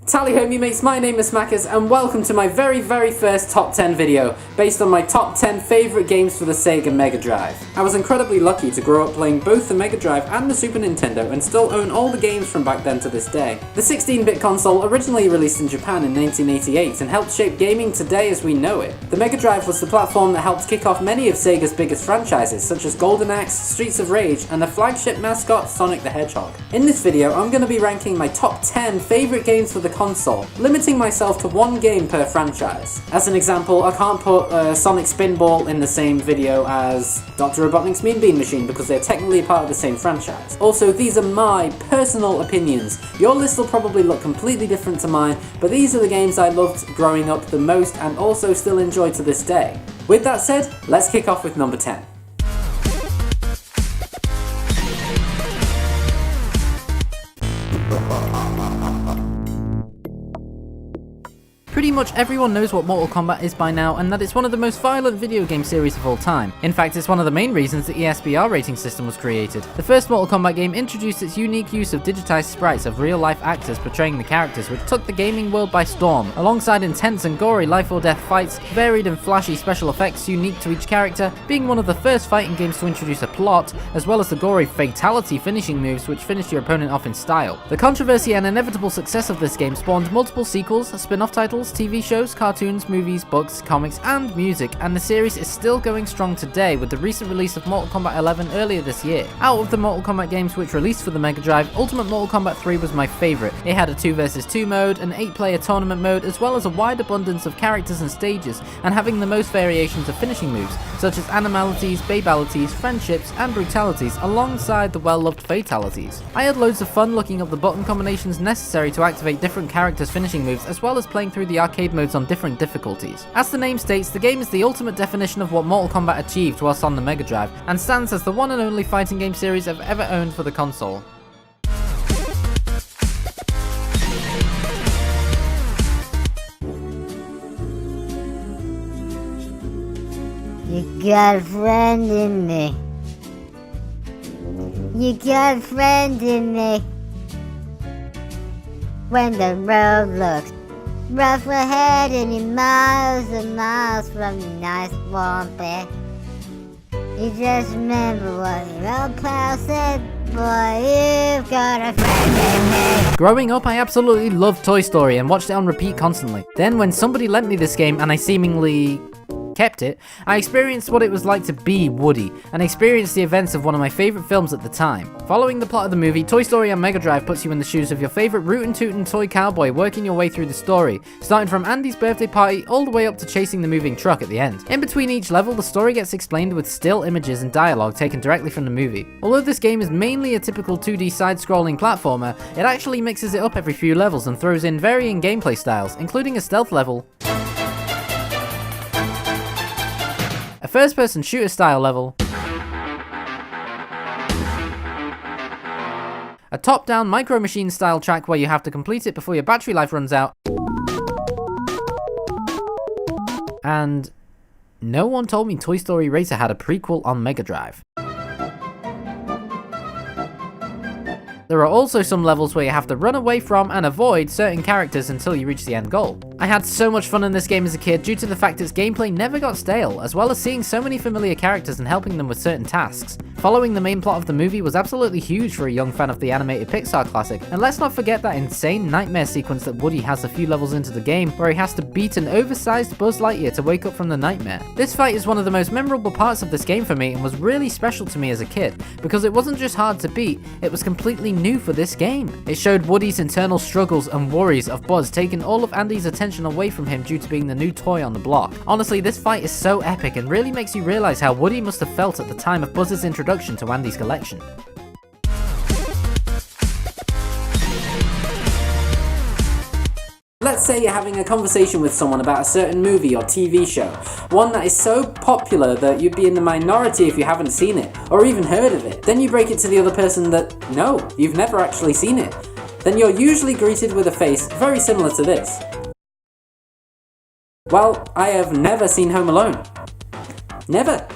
Tally ho me mates, my name is Smackers and welcome to my very first top 10 video based on my top 10 favourite games for the Sega Mega Drive. I was incredibly lucky to grow up playing both the Mega Drive and the Super Nintendo and still own all the games from back then to this day. The 16-bit console originally released in Japan in 1988 and helped shape gaming today as we know it. The Mega Drive was the platform that helped kick off many of Sega's biggest franchises such as Golden Axe, Streets of Rage and the flagship mascot Sonic the Hedgehog. In this video I'm going to be ranking my top 10 favourite games for the console, limiting myself to one game per franchise. As an example, I can't put Sonic Spinball in the same video as Dr. Robotnik's Mean Bean Machine because they're technically a part of the same franchise. Also, these are my personal opinions. Your list will probably look completely different to mine, but these are the games I loved growing up the most and also still enjoy to this day. With that said, let's kick off with number 10. Pretty much everyone knows what Mortal Kombat is by now, and that it's one of the most violent video game series of all time. In fact, it's one of the main reasons the ESBR rating system was created. The first Mortal Kombat game introduced its unique use of digitized sprites of real-life actors portraying the characters, which took the gaming world by storm. Alongside intense and gory life-or-death fights, varied and flashy special effects unique to each character, being one of the first fighting games to introduce a plot, as well as the gory fatality finishing moves which finished your opponent off in style. The controversy and inevitable success of this game spawned multiple sequels, spin-off titles, TV shows, cartoons, movies, books, comics, and music, and the series is still going strong today with the recent release of Mortal Kombat 11 earlier this year. Out of the Mortal Kombat games which released for the Mega Drive, Ultimate Mortal Kombat 3 was my favourite. It had a 2 vs 2 mode, an 8-player tournament mode, as well as a wide abundance of characters and stages, and having the most variations of finishing moves, such as animalities, babalities, friendships, and brutalities, alongside the well-loved fatalities. I had loads of fun looking up the button combinations necessary to activate different characters' finishing moves, as well as playing through the arcade modes on different difficulties. As the name states, the game is the ultimate definition of what Mortal Kombat achieved whilst on the Mega Drive, and stands as the one and only fighting game series I've ever owned for the console. You got a friend in me. You got a friend in me. When the road looks rough ahead and you're miles and miles from your nice warm bed, you just remember what your old pal said, boy, you've got a friend in me. Growing up, I absolutely loved Toy Story and watched it on repeat constantly. Then when somebody lent me this game and I seemingly kept it, I experienced what it was like to be Woody, and experienced the events of one of my favourite films at the time. Following the plot of the movie, Toy Story on Mega Drive puts you in the shoes of your favourite rootin' tootin' toy cowboy working your way through the story, starting from Andy's birthday party all the way up to chasing the moving truck at the end. In between each level, the story gets explained with still images and dialogue taken directly from the movie. Although this game is mainly a typical 2D side-scrolling platformer, it actually mixes it up every few levels and throws in varying gameplay styles, including a stealth level, a first-person shooter style level, a top-down Micro Machine style track where you have to complete it before your battery life runs out, and no one told me Toy Story Racer had a prequel on Mega Drive. There are also some levels where you have to run away from and avoid certain characters until you reach the end goal. I had so much fun in this game as a kid due to the fact its gameplay never got stale, as well as seeing so many familiar characters and helping them with certain tasks. Following the main plot of the movie was absolutely huge for a young fan of the animated Pixar classic, and let's not forget that insane nightmare sequence that Woody has a few levels into the game where he has to beat an oversized Buzz Lightyear to wake up from the nightmare. This fight is one of the most memorable parts of this game for me and was really special to me as a kid, because it wasn't just hard to beat, it was completely new for this game. It showed Woody's internal struggles and worries of Buzz taking all of Andy's attention away from him due to being the new toy on the block. Honestly, this fight is so epic and really makes you realize how Woody must have felt at the time of Buzz's introduction to Andy's collection. Let's say you're having a conversation with someone about a certain movie or TV show, one that is so popular that you'd be in the minority if you haven't seen it, or even heard of it. Then you break it to the other person that, no, you've never actually seen it. Then you're usually greeted with a face very similar to this. Well, I have never seen Home Alone. Never.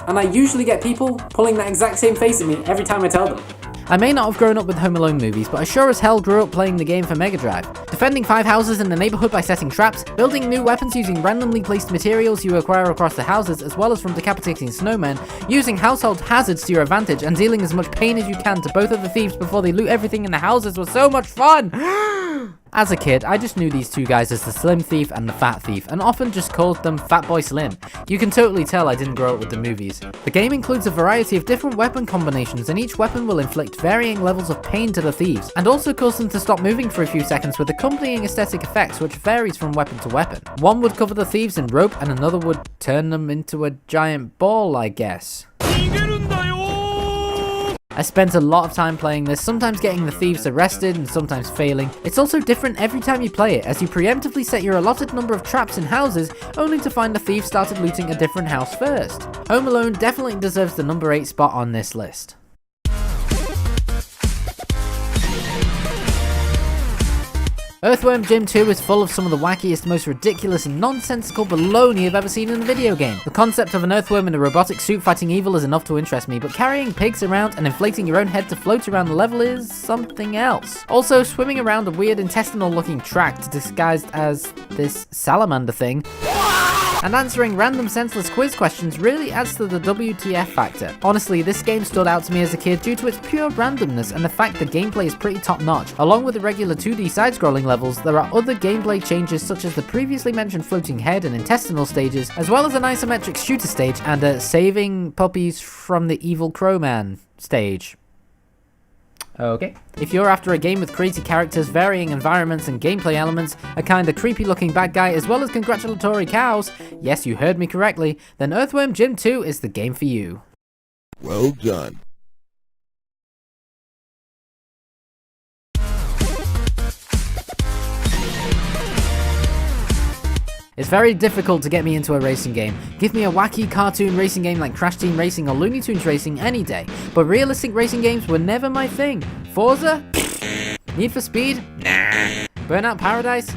And I usually get people pulling that exact same face at me every time I tell them. I may not have grown up with Home Alone movies, but I sure as hell grew up playing the game for Mega Drive. Defending 5 houses in the neighborhood by setting traps, building new weapons using randomly placed materials you acquire across the houses, as well as from decapitating snowmen, using household hazards to your advantage, and dealing as much pain as you can to both of the thieves before they loot everything in the houses was so much fun! As a kid, I just knew these two guys as the Slim Thief and the Fat Thief, and often just called them Fat Boy Slim. You can totally tell I didn't grow up with the movies. The game includes a variety of different weapon combinations, and each weapon will inflict varying levels of pain to the thieves, and also cause them to stop moving for a few seconds with accompanying aesthetic effects which varies from weapon to weapon. One would cover the thieves in rope, and another would turn them into a giant ball, I guess. I spent a lot of time playing this, sometimes getting the thieves arrested and sometimes failing. It's also different every time you play it, as you preemptively set your allotted number of traps in houses, only to find the thief started looting a different house first. Home Alone definitely deserves the number 8 spot on this list. Earthworm Jim 2 is full of some of the wackiest, most ridiculous and nonsensical baloney I've ever seen in a video game. The concept of an earthworm in a robotic suit fighting evil is enough to interest me, but carrying pigs around and inflating your own head to float around the level is something else. Also, swimming around a weird intestinal looking tract disguised as this salamander thing, and answering random senseless quiz questions really adds to the WTF factor. Honestly, this game stood out to me as a kid due to its pure randomness and the fact the gameplay is pretty top notch. Along with the regular 2D side-scrolling levels, there are other gameplay changes such as the previously mentioned floating head and intestinal stages, as well as an isometric shooter stage and a saving puppies from the evil crowman stage. Okay. If you're after a game with crazy characters, varying environments and gameplay elements, a kinda creepy looking bad guy, as well as congratulatory cows, yes, you heard me correctly, then Earthworm Jim 2 is the game for you. Well done. It's very difficult to get me into a racing game. Give me a wacky cartoon racing game like Crash Team Racing or Looney Tunes Racing any day, but realistic racing games were never my thing. Forza? Need for Speed? Nah. Burnout Paradise?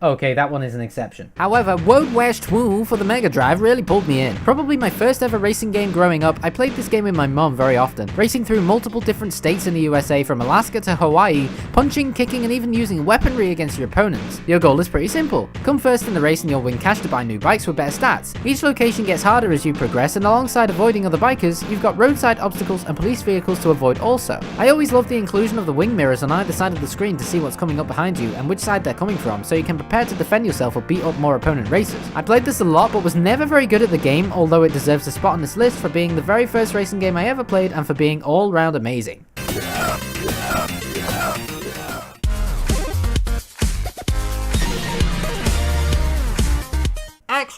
Okay, that one is an exception. However, World West 2 for the Mega Drive really pulled me in. Probably my first ever racing game growing up, I played this game with my mom very often, racing through multiple different states in the USA from Alaska to Hawaii, punching, kicking, and even using weaponry against your opponents. Your goal is pretty simple. Come first in the race and you'll win cash to buy new bikes with better stats. Each location gets harder as you progress, and alongside avoiding other bikers, you've got roadside obstacles and police vehicles to avoid also. I always love the inclusion of the wing mirrors on either side of the screen to see what's coming up behind you and which side they're coming from, so you can prepare to defend yourself or beat up more opponent racers. I played this a lot but was never very good at the game, although it deserves a spot on this list for being the very first racing game I ever played and for being all round amazing.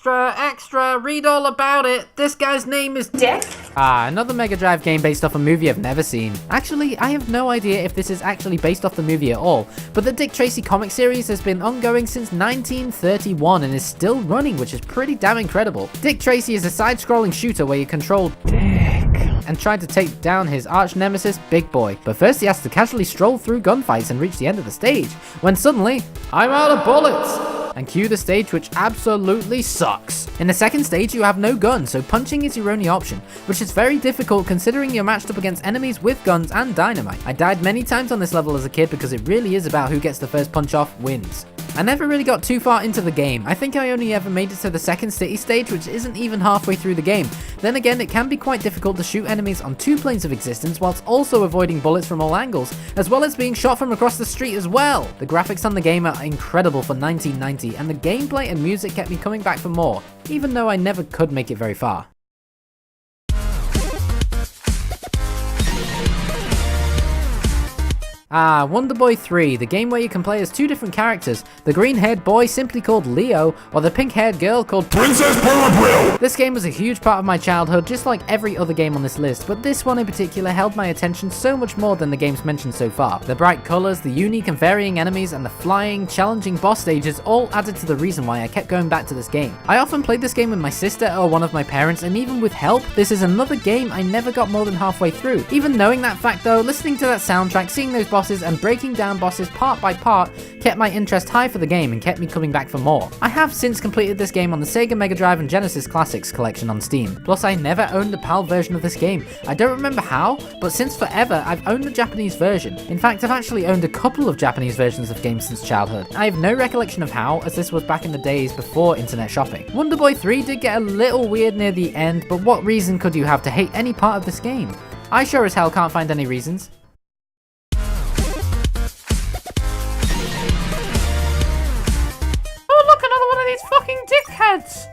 Extra, read all about it. This guy's name is Dick. Another Mega Drive game based off a movie I've never seen. Actually, I have no idea if this is actually based off the movie at all, but the Dick Tracy comic series has been ongoing since 1931 and is still running, which is pretty damn incredible. Dick Tracy is a side-scrolling shooter where you control Dick and try to take down his arch nemesis, Big Boy. But first he has to casually stroll through gunfights and reach the end of the stage, when suddenly, I'm out of bullets! And cue the stage, which absolutely sucks. In the second stage, you have no gun, so punching is your only option, which is very difficult considering you're matched up against enemies with guns and dynamite. I died many times on this level as a kid because it really is about who gets the first punch off wins. I never really got too far into the game. I think I only ever made it to the second city stage, which isn't even halfway through the game. Then again, it can be quite difficult to shoot enemies on 2 planes of existence whilst also avoiding bullets from all angles, as well as being shot from across the street as well. The graphics on the game are incredible for 1990, and the gameplay and music kept me coming back for more, even though I never could make it very far. Wonder Boy 3, the game where you can play as 2 different characters, the green-haired boy simply called Leo, or the pink-haired girl called Princess Pearl. This game was a huge part of my childhood, just like every other game on this list, but this one in particular held my attention so much more than the games mentioned so far. The bright colors, the unique and varying enemies, and the flying, challenging boss stages all added to the reason why I kept going back to this game. I often played this game with my sister or one of my parents, and even with help, this is another game I never got more than halfway through. Even knowing that fact though, listening to that soundtrack, seeing those boss bosses and breaking down bosses part by part kept my interest high for the game and kept me coming back for more. I have since completed this game on the Sega Mega Drive and Genesis Classics collection on Steam. Plus, I never owned the PAL version of this game. I don't remember how, but since forever, I've owned the Japanese version. In fact, I've actually owned a couple of Japanese versions of games since childhood. I have no recollection of how, as this was back in the days before internet shopping. Wonder Boy 3 did get a little weird near the end, but what reason could you have to hate any part of this game? I sure as hell can't find any reasons. Oh look, another one of these fucking dickheads!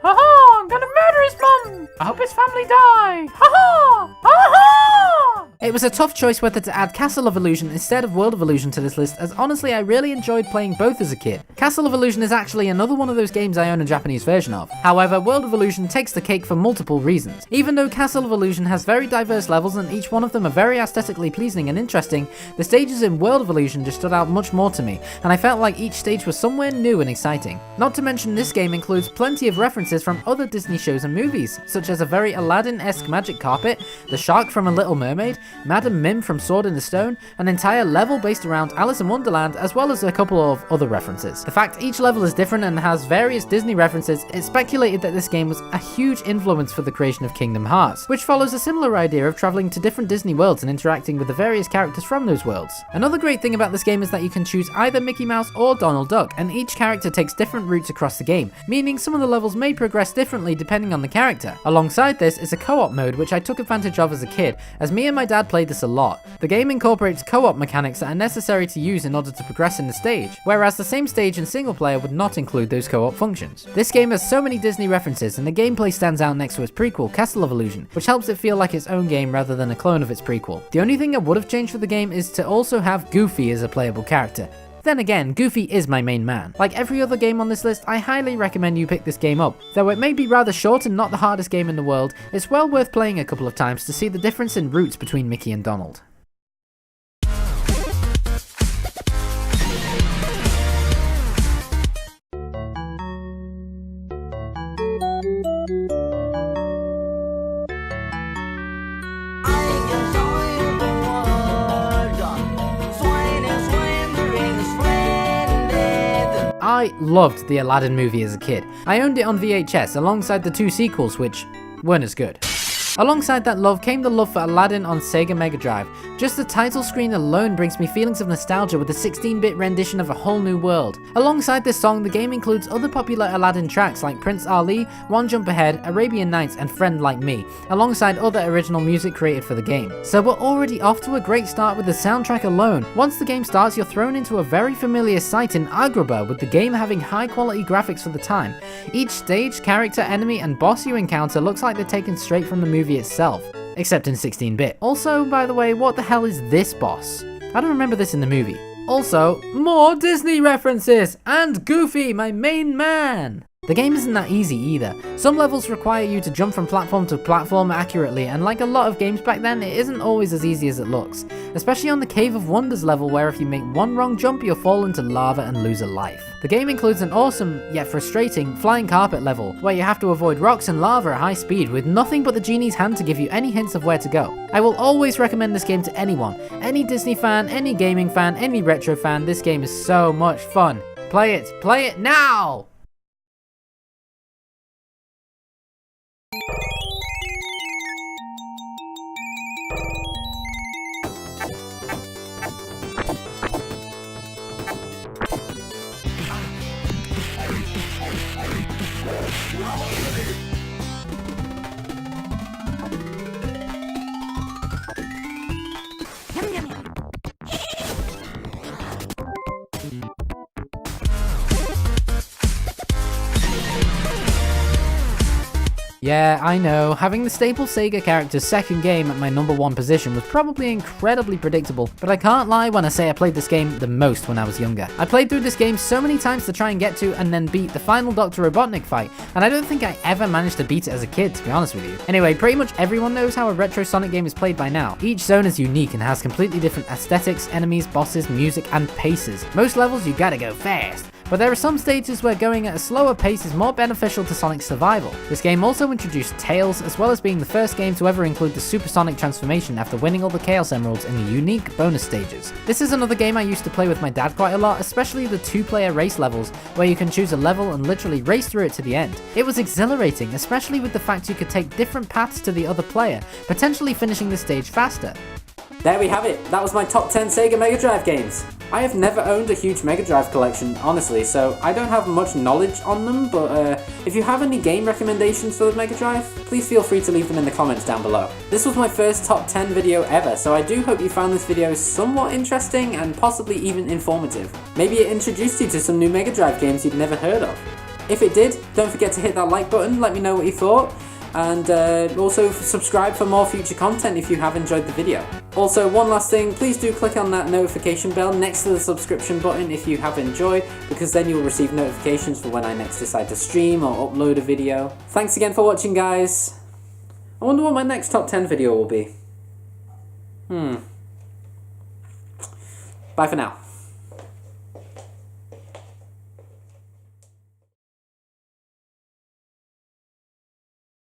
Haha, I'm gonna murder his mum! I hope his family die! Haha! Haha! It was a tough choice whether to add Castle of Illusion instead of World of Illusion to this list, as honestly I really enjoyed playing both as a kid. Castle of Illusion is actually another one of those games I own a Japanese version of. However, World of Illusion takes the cake for multiple reasons. Even though Castle of Illusion has very diverse levels and each one of them are very aesthetically pleasing and interesting, the stages in World of Illusion just stood out much more to me, and I felt like each stage was somewhere new and exciting. Not to mention this game includes plenty of references from other Disney shows and movies, such as a very Aladdin-esque magic carpet, the shark from A Little Mermaid, Madam Mim from Sword in the Stone, an entire level based around Alice in Wonderland, as well as a couple of other references. The fact each level is different and has various Disney references, it's speculated that this game was a huge influence for the creation of Kingdom Hearts, which follows a similar idea of traveling to different Disney worlds and interacting with the various characters from those worlds. Another great thing about this game is that you can choose either Mickey Mouse or Donald Duck, and each character takes different routes across the game, meaning some of the levels may progress differently depending on the character. Alongside this is a co-op mode, which I took advantage of as a kid, as me and my dad played this a lot. The game incorporates co-op mechanics that are necessary to use in order to progress in the stage, whereas the same stage in single player would not include those co-op functions. This game has so many Disney references, and the gameplay stands out next to its prequel, Castle of Illusion, which helps it feel like its own game rather than a clone of its prequel. The only thing I would have changed for the game is to also have Goofy as a playable character. Then again, Goofy is my main man. Like every other game on this list, I highly recommend you pick this game up. Though it may be rather short and not the hardest game in the world, it's well worth playing a couple of times to see the difference in routes between Mickey and Donald. I loved the Aladdin movie as a kid. I owned it on VHS alongside the 2 sequels, which weren't as good. Alongside that love came the love for Aladdin on Sega Mega Drive. Just the title screen alone brings me feelings of nostalgia with the 16-bit rendition of A Whole New World. Alongside this song, the game includes other popular Aladdin tracks like Prince Ali, One Jump Ahead, Arabian Nights, and Friend Like Me, alongside other original music created for the game. So we're already off to a great start with the soundtrack alone. Once the game starts, you're thrown into a very familiar sight in Agrabah, with the game having high quality graphics for the time. Each stage, character, enemy, and boss you encounter looks like they're taken straight from the movie itself, except in 16-bit. Also, by the way, what the hell is this boss? I don't remember this in the movie. Also, more Disney references! And Goofy, my main man! The game isn't that easy either. Some levels require you to jump from platform to platform accurately, and like a lot of games back then, it isn't always as easy as it looks. Especially on the Cave of Wonders level, where if you make one wrong jump, you'll fall into lava and lose a life. The game includes an awesome, yet frustrating, flying carpet level, where you have to avoid rocks and lava at high speed with nothing but the genie's hand to give you any hints of where to go. I will always recommend this game to anyone. Any Disney fan, any gaming fan, any retro fan, this game is so much fun. Play it now! Yeah, I know, having the staple Sega character's second game at my number 1 position was probably incredibly predictable, but I can't lie when I say I played this game the most when I was younger. I played through this game so many times to try and get to and then beat the final Dr. Robotnik fight, and I don't think I ever managed to beat it as a kid, to be honest with you. Anyway, pretty much everyone knows how a retro Sonic game is played by now. Each zone is unique and has completely different aesthetics, enemies, bosses, music, and paces. Most levels you gotta go fast, But there are some stages where going at a slower pace is more beneficial to Sonic's survival. This game also introduced Tails, as well as being the first game to ever include the supersonic transformation after winning all the Chaos Emeralds in the unique bonus stages. This is another game I used to play with my dad quite a lot, especially the 2-player race levels, where you can choose a level and literally race through it to the end. It was exhilarating, especially with the fact you could take different paths to the other player, potentially finishing the stage faster. There we have it, that was my top 10 Sega Mega Drive games. I have never owned a huge Mega Drive collection, honestly, so I don't have much knowledge on them, but if you have any game recommendations for the Mega Drive, please feel free to leave them in the comments down below. This was my first top 10 video ever, so I do hope you found this video somewhat interesting and possibly even informative. Maybe it introduced you to some new Mega Drive games you'd never heard of. If it did, don't forget to hit that like button, let me know what you thought. And also subscribe for more future content if you have enjoyed the video. Also, one last thing, please do click on that notification bell next to the subscription button if you have enjoyed, because then you'll receive notifications for when I next decide to stream or upload a video. Thanks again for watching, guys. I wonder what my next top 10 video will be. Bye for now.